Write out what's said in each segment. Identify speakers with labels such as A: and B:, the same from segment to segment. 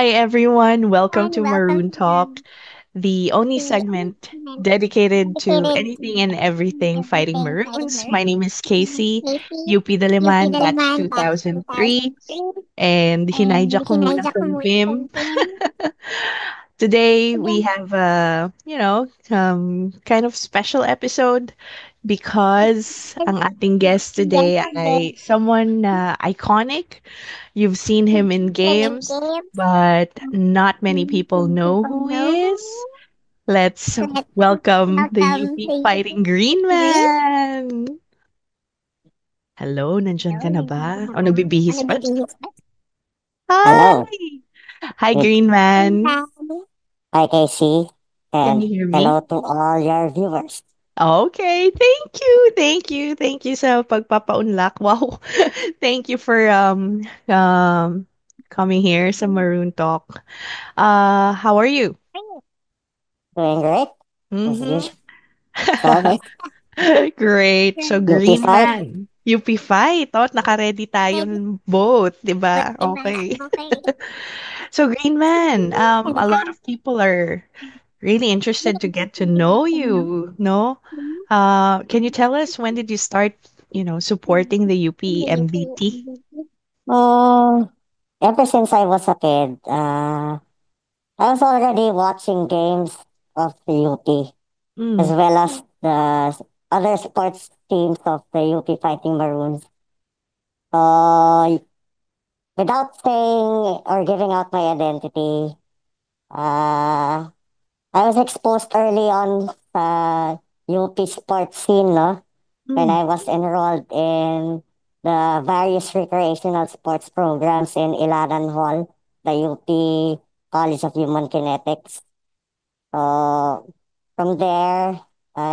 A: Hi, everyone. Welcome
B: Hi,
A: to
B: welcome
A: Maroon
B: to the
A: Talk, the only segment
B: segment
A: dedicated to
B: dedicated to
A: anything and everything fighting
B: everything fighting
A: Maroons. My
B: Maroon.
A: name is
B: My name is
A: Casey,
B: Casey,
A: UP
B: UP
A: Diliman, batch
B: Dalaman, batch
A: 2003,
B: 2003,
A: and hinayja
B: and
A: ko muna
B: hinayja ko
A: from
B: muna
A: Vim.
B: from Tim.
A: Today, we
B: Today,
A: have kind of special episode because ang ating guest today
B: yesterday,
A: ay someone iconic. You've seen him in
B: him in
A: games,
B: games,
A: but not many
B: many
A: people know
B: people
A: who
B: know
A: he
B: who
A: is. Let's
B: he is. Let's
A: welcome the
B: welcome
A: UP
B: the
A: Fighting Green
B: Green.
A: Man. Hello, nandyan
B: Hello,
A: ka na
B: nandiyan
A: ba?
B: ka na
A: O
B: ba?
A: nagbibihis
B: Ano
A: pa?
B: bibihis ba?
A: Hi!
C: Hello,
A: Hi,
C: it's
A: Green Man.
B: Hi.
C: hi Casey,
A: Can
C: and
A: you hear me?
C: hello to all your viewers.
A: Okay, thank you. Thank you sa pagpapaunlak. Wow. Thank you for coming here sa Maroon Talk. How are you?
C: Doing great as
A: Mm-hmm.
C: usual. As always,
A: Great. So
C: UP
A: Green
C: fight.
A: Man, UP fight. Oh, naka-ready tayong both, 'di
B: But
A: ba?
B: diba,
A: Okay.
B: okay.
A: So Green Man, a lot of people are really interested to get to know you, no? Can you tell us when did you start, supporting the UP MBT?
C: Um, Ever since I was a kid, I was already watching games of the UP as
A: Mm,
C: well as the other sports teams of the UP Fighting Maroons. So, without saying or giving out my identity, uh, I was exposed early on sa UP sports scene, no? When
A: mm,
C: I was enrolled in the various recreational sports programs in Ilaran Hall, the UP College of Human Kinetics. So from there,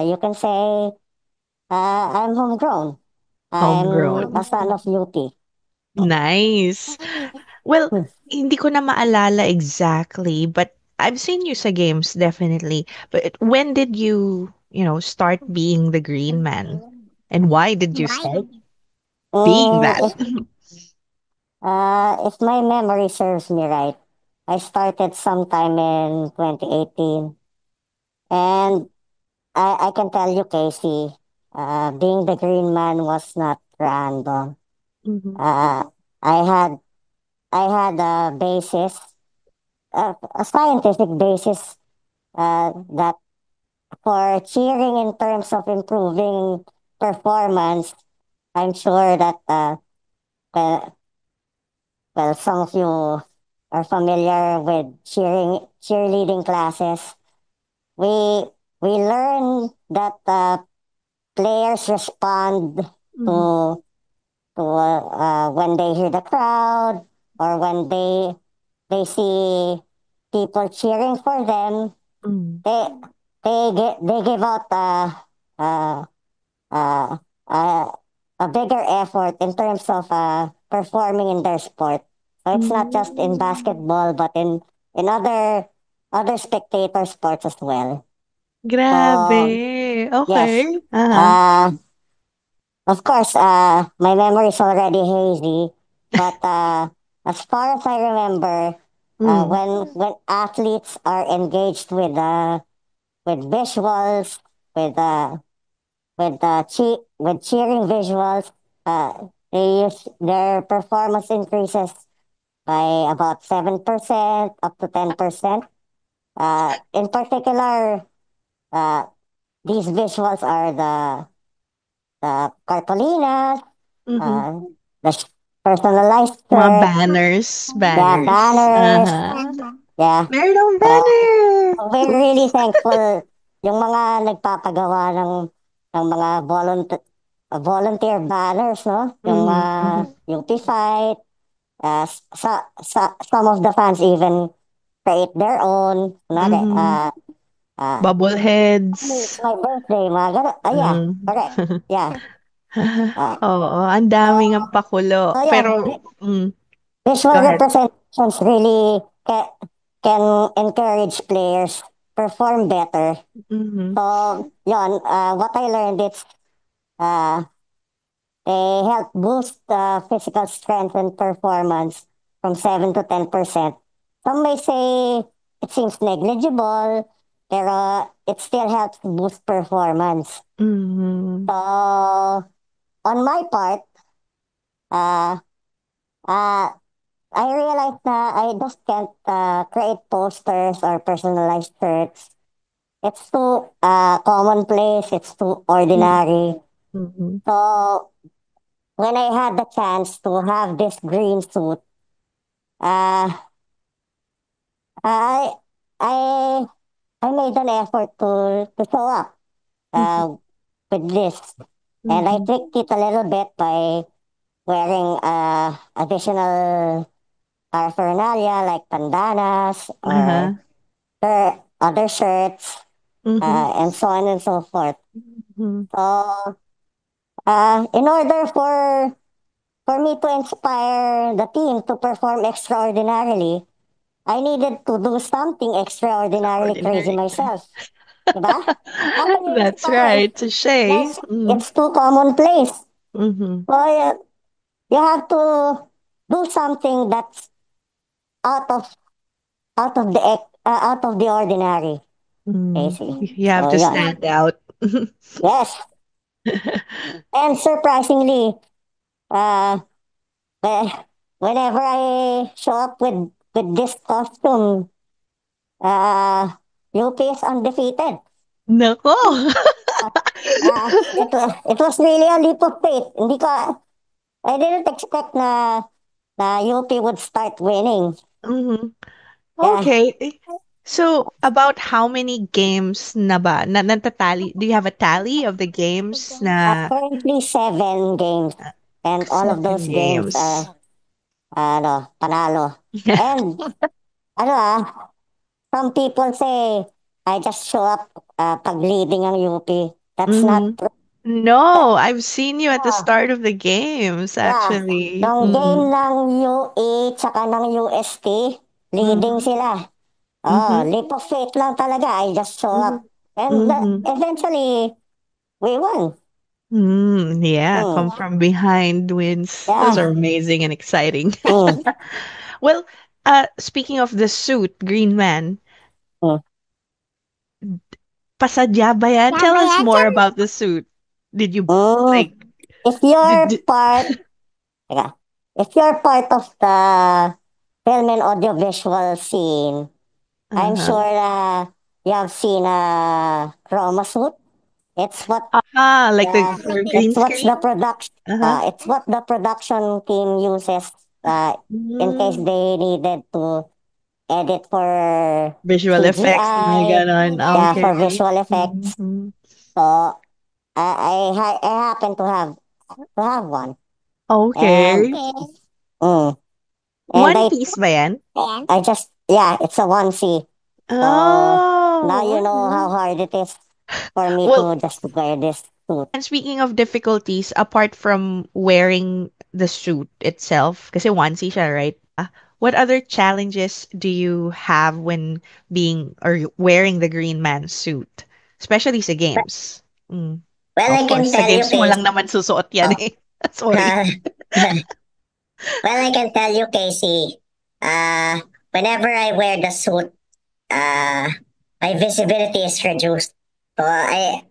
C: you can say I'm homegrown. I'm a
A: homegrown.
C: son of UP.
A: Nice. Well, hindi ko na maalala exactly, but I've seen you sa games, definitely. But when did you, start being the green man? And why did you
B: Why?
A: start being that?
C: If my memory serves me right, I started sometime in 2018. And I can tell you, Casey, being the green man was not random.
A: Mhm,
C: Uh, I had I had a basis, a scientific basis, that for cheering in terms of improving performance, I'm sure that well, some of you are familiar with cheerleading classes. We we learn that players respond
A: mhm,
C: to when they hear the crowd or when they see people cheering for them.
A: mm,
C: They they give out uh, uh, uh, a bigger effort in terms of performing in their sport. So it's not just in
A: mm.
C: basketball, but in other spectator sports as well. So
A: Grabe.
C: yes,
A: Okay. Uh-huh.
C: uh, of course, my memory is already hazy, but as far as I remember,
A: Mm,
C: when athletes are engaged with visuals, with with cheering visuals, their performance increases by about 7% up to 10%. In particular, uh, these visuals are the cartolinas,
A: mhm.
C: uh, the personalized
A: Mga
C: shirts,
A: banners,
C: yeah,
A: banners.
C: banners,
A: Uh-huh.
C: yeah.
A: Meron akong
C: Uh,
A: banner!
C: we're really thankful yung mga nagpapagawa ng mga volunteer banners, no?
A: Mhm, mhm,
C: Yung P-Fight, some of the fans even create their own. Kunwari,
A: mhm.
C: uh, "Mommy,
A: Bobbleheads.
C: it's my birthday, mga ganun. Ah, yeah,
A: Mm.
C: correct. Yeah. Uh,
A: Oo, ang daming ang pakulo.
C: so yun,
A: Pero go
C: visual
A: ahead.
C: representations really can encourage players perform better.
A: Mhm,
C: So, yun, what I learned is uh, they help boost physical strength and performance from 7 to 10%. some may say it seems negligible, pero it still helps boost performance.
A: Mhm.
C: So, on my part, uh, uh, I realized na I just can't create posters or personalized shirts. It's too commonplace, it's too
A: Mm.
C: ordinary.
A: Mhm.
C: So, when I had the chance to have this green suit, uh, I, I, I made an effort to show up
A: Mhm.
C: uh, with this. And I
A: Mhm.
C: tweaked it a little bit by wearing additional paraphernalia like bandanas or
A: Uh-huh.
C: other shirts
A: Mhm.
C: and so on and so forth.
A: Mhm.
C: So, in order for me to inspire the team to perform extraordinarily, I needed to do something extraordinarily crazy
A: Extraordinary.
C: myself. Diba? How can you
A: That's
C: inspire?
A: right, touche.
C: Yes,
A: Mm.
C: it's too commonplace.
A: Mhm.
C: So you have to do something that's out of out of the ordinary,
A: Mm.
C: basically.
A: You have
C: So
A: to
C: yeah,
A: stand out.
C: yes, and surprisingly, uh, whe- whenever I show up with this costume, uh, UP is undefeated.
A: Naku.
C: It was really a leap of faith. Hindi ko, I didn't expect na UP would start winning.
A: Mhm.
C: Yeah,
A: Okay. So, about how many games na ba na natatali? Do you have a tally of the games na
C: currently 7 games. And all of those
A: 7
C: games,
A: games?
C: panalo. And, ano some people say, I just show up pag leading ang UP. That's not
A: Mhm.
C: true.
A: No, I've seen you at the
C: Yeah,
A: start of the games,
C: yeah.
A: actually.
C: Nung game
A: Mm.
C: ng UA tsaka ng UST, leading
A: Mhm.
C: sila. Oh,
A: Mhm.
C: leap of faith lang talaga. I just show up.
A: Mhm.
C: And
A: Mhm.
C: eventually, we won.
A: Mm, yeah, come
C: Mm,
A: from behind wins. Those are
C: yeah.
A: amazing and exciting.
C: Mm,
A: Well, speaking of the suit, Green Man,
C: mm.
A: pasadya ba yan? Tell us more about the suit. Did you
C: Mm.
A: like
C: If
A: did,
C: you're
A: did
C: part, teka, if you're part of the film and audiovisual scene, I'm
A: uh-huh.
C: sure you have seen a chroma suit. It's what
A: Like the
C: the
A: for green screen? Uh-huh.
C: it's what the production team uses in case
A: Mm,
C: they needed to edit for
A: visual effects, mga
C: CGI,
A: ganon.
C: yeah,
A: Okay.
C: for visual effects.
A: Mhm.
C: So I happen to have one, and
A: Okay.
C: mm, and
A: One Piece ba yan?
C: I just yeah, it's a onesie. So now
A: Oh,
C: you know how
A: okay.
C: hard it is for me
A: Well,
C: to just wear this suit.
A: and speaking of difficulties, apart from wearing the suit itself, kasi onesie siya, right? What other challenges do you have when being or wearing the Green Man suit? Especially sa games. Mm.
C: Well,
A: Of
C: I can
A: course, sa
C: tell you,
A: games mo
C: Casey.
A: lang naman susuot yan
C: Oh,
A: eh. Sorry.
C: well, I can tell you, Casey. Whenever I wear the suit, uh, my visibility is reduced. So I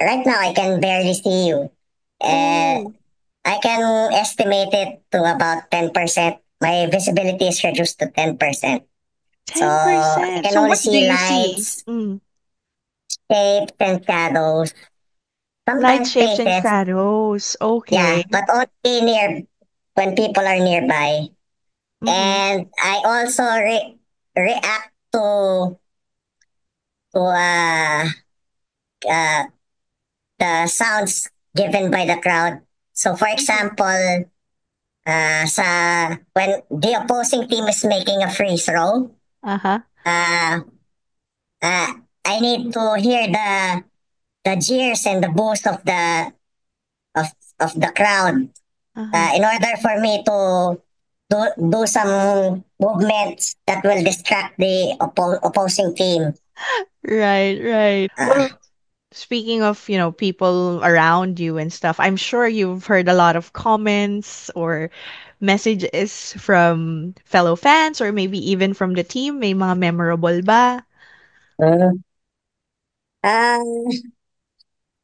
C: right now I can barely see you. Uh,
A: Oh,
C: I can estimate it to about 10%. My visibility is reduced to 10%. So I
A: 10%.
C: can
A: So
C: only
A: what do
C: see
A: you see?
C: lights, shapes, and shadows.
A: Light,
C: Sometimes
A: shapes, and
C: faces.
A: shadows.
C: Yeah,
A: Okay.
C: but only near when people are nearby.
A: Mm-hmm.
C: And I also react to uh, the sounds given by the crowd. So, for
A: Mm-hmm.
C: example, when the opposing team is making a free throw,
A: Uh-huh.
C: uh, uh, I need to hear the jeers and the boos of, of the crowd
A: Uh-huh.
C: in order for me to do some movements that will distract the opposing team.
A: Right, right.
C: Uh,
A: Well, speaking of, people around you and stuff, I'm sure you've heard a lot of comments or messages from fellow fans or maybe even from the team? May mga memorable ba?
C: Mm. Um,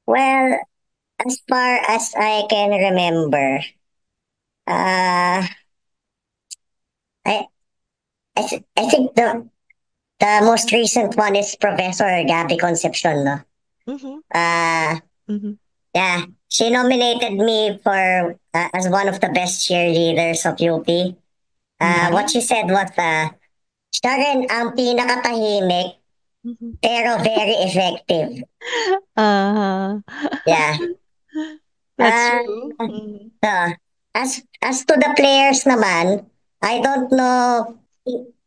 C: well, as far as I can remember, uh, I, I think the most recent one is Professor Gabby Concepcion, no?
A: Mhm,
C: Uh,
A: mhm.
C: yeah, she nominated me for as one of the best cheerleaders of UP. What she
A: Nice.
C: said was, siya rin ang pinakatahimik
A: Mhm.
C: pero very effective.
A: Uh-huh.
C: Yeah.
A: That's
C: Uh,
A: true. Mhm.
C: as to the players naman, I don't know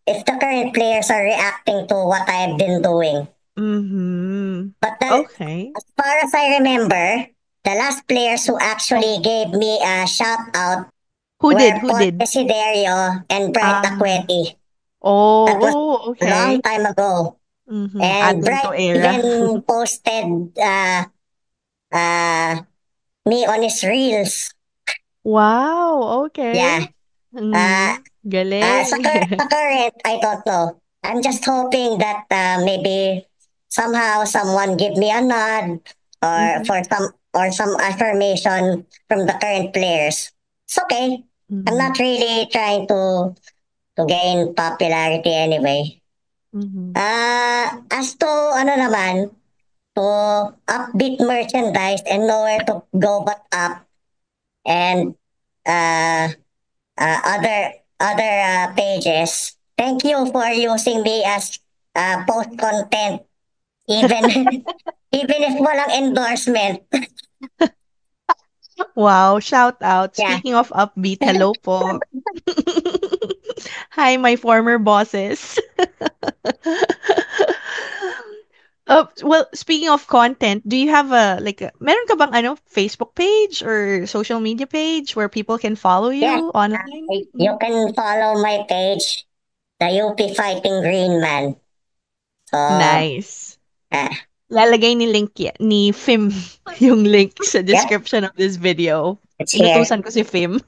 C: if the current players are reacting to what I've been doing.
A: Mhm.
C: But
A: Okay.
C: as far as I remember, the last players who actually gave me a shout out
A: Who did?
C: were
A: Who
C: Paul
A: did?
C: Desiderio and Bright
A: Ah.
C: Aqueti. That was
A: Oh, oh,
C: a long
A: okay.
C: time ago.
A: Mhm.
C: And
A: Adding to
C: Bright
A: era.
C: even posted uh, me on his reels.
A: Wow,
C: Yeah.
A: okay.
C: Uh,
A: Mhm. Galing.
C: Sa current, I don't know. I'm just hoping that maybe somehow someone give me a nod or
A: Mhm.
C: for some affirmation from the current players. It's okay. I'm
A: Mhm.
C: not really trying to gain popularity anyway.
A: Mhm.
C: As to ano naman, to upbeat merchandise and nowhere to go but up and uh, other pages. Thank you for using me as post content, even even if walang endorsement.
A: Wow, shout out.
C: Yeah,
A: Speaking of upbeat, hello po. Hi, my former bosses. Well, speaking of content, do you have meron ka bang Facebook page or social media page where people can follow
C: yeah.
A: you online?
C: You can follow my page, the UP Fighting Green Man. So,
A: Nice.
C: uh,
A: Lalagay ni Fim yung link sa
C: yeah,
A: description of this video.
C: it's here.
A: Inutusan ko si Fim.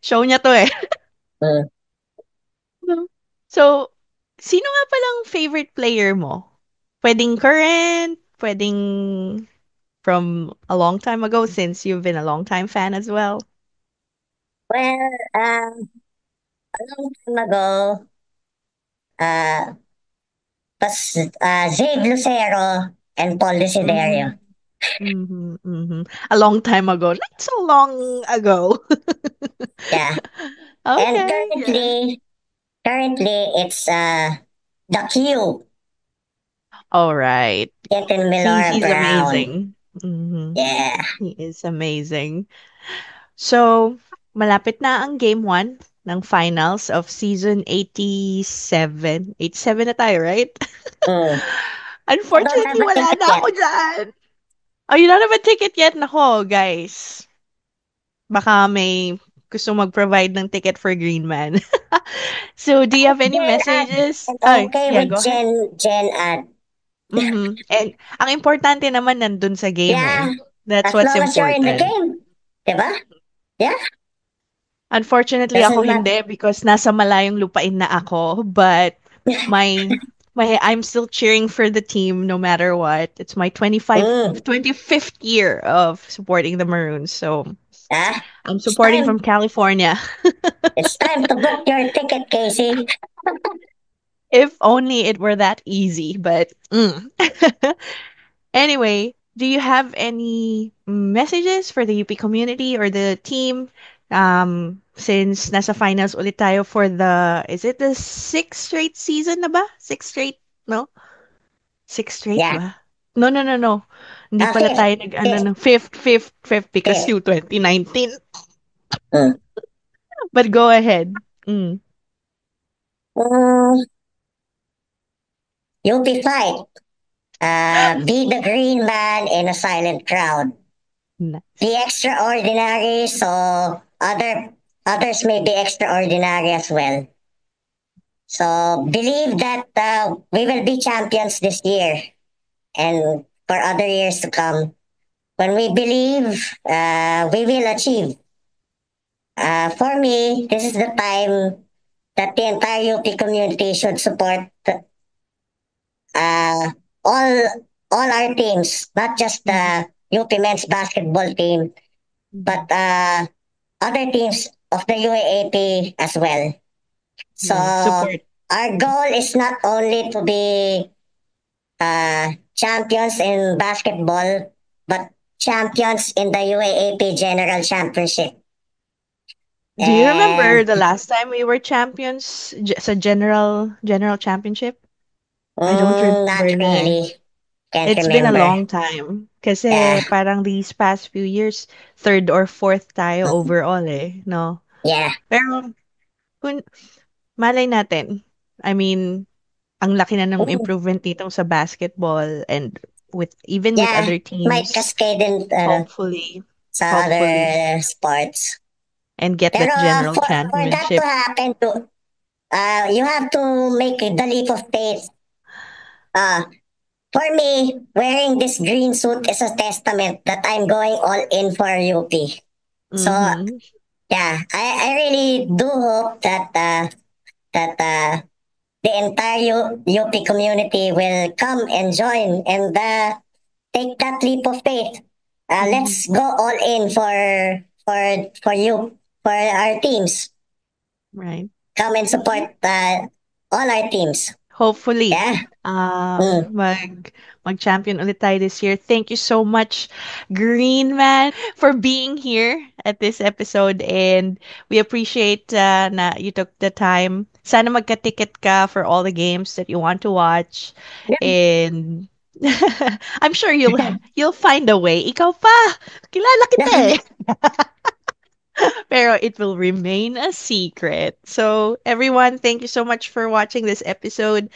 A: Show niya to eh.
C: Mm.
A: So, sino nga palang favorite player mo? Pwedeng current, pwedeng from a long time ago since you've been a long time fan as well.
C: Well, a long time ago, uh, was Zave Lucero and Paul Desiderio.
A: Mhm. Mhm. Mhm. A long time ago. Not so long ago.
C: Yeah. And
A: Okay, yeah.
C: currently it's the Q,
A: All right.
C: Kenton Miller
A: He's
C: Brown.
A: amazing. Mhm.
C: Yeah.
A: He is amazing. So, malapit na ang game 1 ng finals of season 87. 87 na tayo, right?
C: Mm. I don't have
A: Unfortunately,
C: a
A: wala
C: ticket
A: na
C: yet.
A: ako dyan. Oh, you don't have a ticket yet? Nako, guys. Baka may gusto mag-provide ng ticket for Green Man. So, do you have any
C: Gen Ad.
A: messages?
C: I'm
A: Ay,
C: okay
A: yeah,
C: with
A: go ahead.
C: Gen Ad.
A: Mhm. And ang importante naman nandun sa game eh.
C: Yeah.
A: That's
C: As
A: what's
C: long as you're in the
A: important.
C: game. Diba? Yeah.
A: Unfortunately, ako
C: Doesn't matter.
A: hindi because nasa malayong lupain na ako. But my I'm still cheering for the team no matter what. It's my
C: Mm.
A: 25th year of supporting the Maroons. So
C: Ah,
A: I'm
C: it's
A: supporting from
C: time.
A: California.
C: It's time to book your ticket, Casey.
A: If only it were that easy, but anyway, do you have any messages for the UP community or the team? Since nasa finals ulit tayo for is it the sixth straight season na ba? Sixth straight, no? Sixth straight
C: Yeah.
A: ba? No, no, no, no. Hindi pala
C: Fifth.
A: tayo
C: Fifth.
A: no. Fifth because
C: Fifth.
A: you 2019.
C: Mm.
A: But go ahead. Mm,
C: Mm. UP fight. Be the green man in a silent crowd. Be
A: nice.
C: extraordinary, so others may be extraordinary as well. So believe that we will be champions this year and for other years to come. When we believe, we will achieve. For me, this is the time that the entire UP community should support uh, all all our teams, not just
A: Mhm,
C: the UP men's basketball team, but
A: mhm.
C: other teams of the UAAP as well. So
A: Right. Support.
C: our goal is not only to be champions in basketball, but champions in the UAAP General Championship.
A: Do you remember
C: And
A: the last time we were champions sa general championship? I don't
C: not
A: remember na eh.
C: really. Can't
A: It's been a
C: remember.
A: long time. Kasi
C: Yeah,
A: parang these past few years, third or fourth tayo overall eh, no?
C: yeah.
A: Pero kung malay natin, I mean, ang laki na ng improvement dito sa basketball and even with
C: Yeah,
A: other
C: it might
A: teams,
C: cascade in
A: hopefully,
C: sa
A: hopefully,
C: other sports.
A: and get
C: Pero
A: that general
C: for that to
A: championship.
C: happen to, you have to make the leap of faith. Uh, for me, wearing this green suit is a testament that I'm going all in for UP. So
A: Mhm.
C: yeah, I really do hope that that the entire UP community will come and join and take that leap of faith.
A: Mhm.
C: Let's go all in for you for our teams.
A: Right.
C: Come and
A: Okay.
C: support all our teams.
A: Hopefully,
C: Yeah. Mm.
A: mag-champion ulit tayo this year. Thank you so much, Green Man, for being here at this episode. And we appreciate na you took the time. Sana magka-ticket ka for all the games that you want to watch. And I'm sure you'll find a way. Ikaw pa, kilala kita eh. Pero it will remain a secret. So, everyone, thank you so much for watching this episode.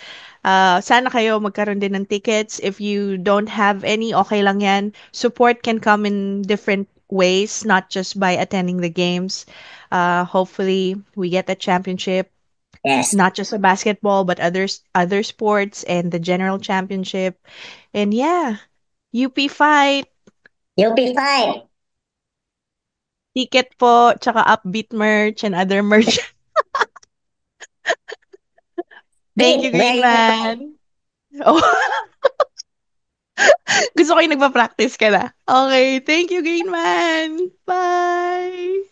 A: Sana kayo magkaroon din ng tickets. If you don't have any, okay lang yan. Support can come in different ways, not just by attending the games. Hopefully, we get a championship,
C: Yes.
A: not just a basketball, but other sports and the general championship. And yeah, UP fight,
C: You'll be fine.
A: ticket po, tsaka upbeat merch and other merch. Thank you,
C: Green, where
A: Green
C: you be fine.
A: Man. Oh, gusto ko yung nagpa-practice ka na. Okay, thank you, Green Man. Bye!